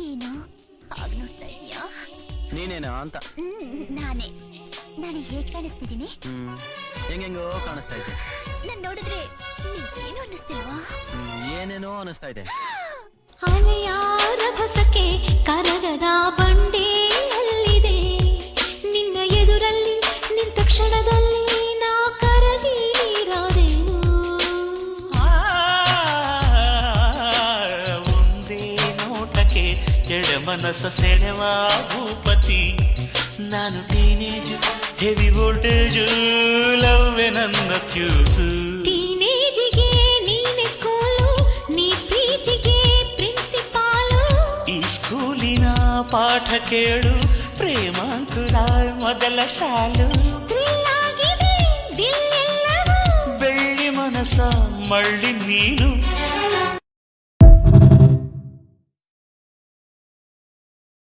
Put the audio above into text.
ಏನು ಹಾಗೆ ನೋಡ್ತಾ ಇದೀಯಾ? ನೀನೇನಾ ಅಂತ. ನಾನೇ. ನಾನು ಹೇಗೆ ಕಾಣಿಸ್ತಿದ್ದೀನಿ? ಹೆಂಗೆಂಗೋ ಕಾಣಿಸ್ತಾ ಇದೆ. ನಾನು ನೋಡಿದ್ರೆ ನಿಂಗೇನು ಅನ್ನಿಸ್ತಿಲ್ವಾ? ಏನೇನೋ ಅನಿಸ್ತಾ ಇದೆ. ಅಲೆಯಾರ ಹೊಸಕೆ ಕರಗದ ಬಂಡೆಯಲ್ಲಿದೆ, ನಿನ್ನ ಎದುರಲ್ಲಿ ನಿಂತ ಕ್ಷಣದಲ್ಲಿ ನಾ ಕರಗಿ ನೀರಾದೆನು. ಒಂದೇ ನೋಟಕ್ಕೆ ಎಡ ಮನಸ್ಸ ಸೆಳೆವ ಭೂಪತಿ, ನಾನು ಟೀನೇಜ್ ಹೆವಿ ವೋಲ್ಟೇಜ್ ಲವ್ವೆ ನನ್ನ ಫ್ಯೂಸು. ಟೀನೇಜಿಗೆ ನೀನೆ ಸ್ಕೂಲು, ನೀ ಪ್ರೀತಿಗೆ ಪ್ರಿನ್ಸಿಪಾಲು. ಈ ಸ್ಕೂಲಿನ ಪಾಠ ಕೇಳು, ಪ್ರೇಮಾಂಕುರ ಮೊದಲ ಸಾಲು. ಥ್ರಿಲ್ ಆಗಿದೆ ದಿಲ್ ಎಲ್ಲವೂ, ಬೆಳ್ಳಿ ಮನಸ ಮಳ್ಳಿ ನೀನು,